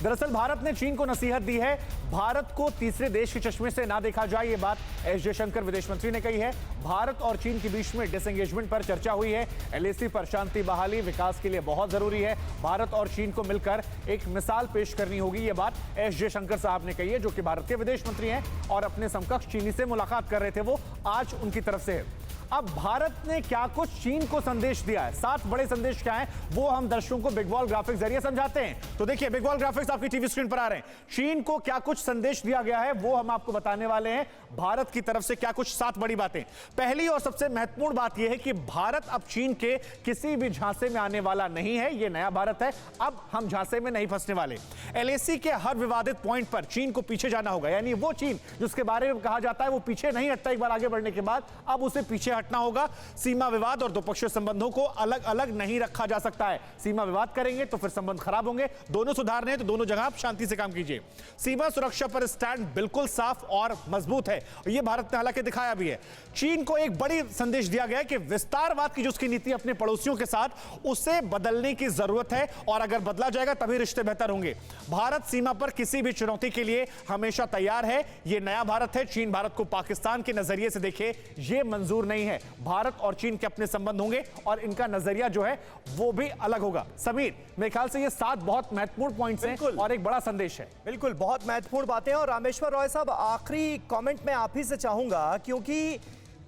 दरअसल भारत ने चीन को नसीहत दी है, भारत को तीसरे देश के चश्मे से ना देखा जाए। ये बात एस जयशंकर विदेश मंत्री ने कही है। भारत और चीन के बीच में डिसएंगेजमेंट पर चर्चा हुई है। एलएसी पर शांति बहाली विकास के लिए बहुत जरूरी है। भारत और चीन को मिलकर एक मिसाल पेश करनी होगी। ये बात एस जयशंकर साहब ने कही है, जो कि भारत के विदेश मंत्री हैं और अपने समकक्ष चीनी से मुलाकात कर रहे थे। वो आज उनकी तरफ से है। अब भारत ने क्या कुछ चीन को संदेश दिया है, 7 बड़े संदेश क्या हैं, वो हम दर्शकों को बिग बॉल ग्राफिक्स जरिए समझाते हैं। तो देखिए, बिग बॉल ग्राफिक्स आपकी टीवी स्क्रीन पर आ रहे हैं। चीन को क्या कुछ संदेश दिया गया है वो हम आपको बताने वाले हैं। भारत की तरफ से क्या कुछ 7 बड़ी बातें। पहली और सबसे महत्वपूर्ण बात यह है कि भारत अब चीन के किसी भी झांसे में आने वाला नहीं है। यह नया भारत है, अब हम झांसे में नहीं फंसने वाले। एलएसी के हर विवादित पॉइंट पर चीन को पीछे जाना होगा, यानी वो चीन जिसके बारे में कहा जाता है वो पीछे नहीं हटता एक बार आगे बढ़ने के बाद, अब उसे पीछे हटना होगा। सीमा विवाद और द्विपक्षीय संबंधों को अलग अलग नहीं रखा जा सकता है। सीमा विवाद करेंगे तो फिर संबंध खराब होंगे। दोनों सुधारने हैं तो दोनों जगह आप शांति से काम कीजिए। सीमा सुरक्षा पर स्टैंड बिल्कुल साफ और मजबूत है, यह भारत ने हालांकि दिखाया भी है। चीन को एक बड़ी संदेश दिया गया है कि विस्तारवाद की जो उसकी नीति अपने पड़ोसियों के साथ, उसे बदलने की जरूरत है और अगर बदला जाएगा तभी रिश्ते बेहतर होंगे। भारत सीमा पर किसी भी चुनौती के लिए हमेशा तैयार है। यह नया भारत है। चीन भारत को पाकिस्तान के नजरिए से देखे, यह मंजूर नहीं है। भारत और चीन के अपने संबंध होंगे और इनका नजरिया जो है वो भी अलग होगा। समीर, मेरे ख्याल से ये 7 बहुत महत्वपूर्ण पॉइंट्स हैं और एक बड़ा संदेश है। बिल्कुल, बहुत महत्वपूर्ण बातें। और रामेश्वर रॉय साहब, आखिरी कमेंट मैं आप ही से चाहूंगा, क्योंकि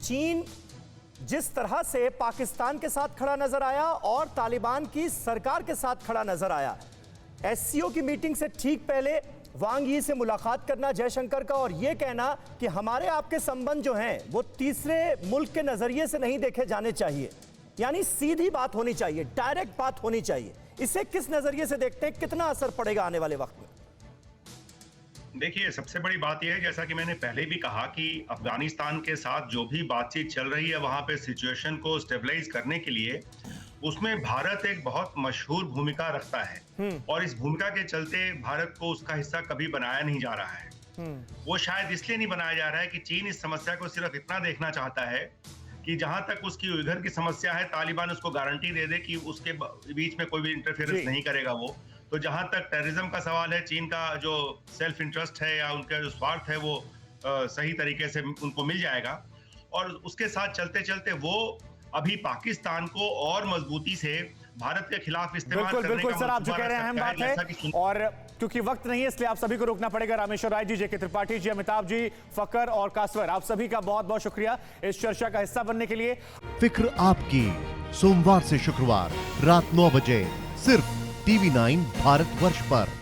चीन जिस तरह से पाकिस्तान के साथ खड़ा नजर आया और तालिबान की सरकार के साथ खड़ा नजर आया, एससीओ की मीटिंग से ठीक पहले वांग यी से मुलाकात करना जयशंकर का और यह कहना कि हमारे आपके संबंध जो हैं वो तीसरे मुल्क के नजरिए से नहीं देखे जाने चाहिए, यानी सीधी बात होनी चाहिए, डायरेक्ट बात होनी चाहिए। इसे किस नजरिए से देखते हैं, कितना असर पड़ेगा आने वाले वक्त में? देखिए, सबसे बड़ी बात यह है, जैसा कि मैंने पहले भी कहा, कि अफगानिस्तान के साथ जो भी बातचीत चल रही है वहां पे सिचुएशन को स्टेबलाइज करने के लिए उसमें भारत एक बहुत मशहूर भूमिका रखता है और इस भूमिका के चलते भारत को उसका हिस्सा कभी बनाया नहीं जा रहा है। वो शायद इसलिए नहीं बनाया जा रहा है कि चीन इस समस्या को सिर्फ इतना देखना चाहता है कि जहां तक उसकी उइघुर की समस्या है, तालिबान उसको गारंटी दे दे कि उसके बीच में कोई भी इंटरफेरेंस नहीं करेगा वो। तो जहां तक टेररिज्म का सवाल है, चीन का जो सेल्फ इंटरेस्ट है या उनका जो स्वार्थ है वो सही तरीके से उनको मिल जाएगा। और उसके साथ चलते चलते वो अभी पाकिस्तान को और मजबूती से भारत के खिलाफ इस्तेमाल करने का बिल्कुल सर, आप जो कह रहे हैं अहम बात है और क्योंकि वक्त नहीं है इसलिए आप सभी को रोकना पड़ेगा। रामेश्वर राय जी, जेके त्रिपाठी जी, अमिताभ जी, फकर और कासवर, आप सभी का बहुत बहुत शुक्रिया इस चर्चा का हिस्सा बनने के लिए। फिक्र आपकी, सोमवार से शुक्रवार रात 9 बजे सिर्फ TV9 भारतवर्ष पर।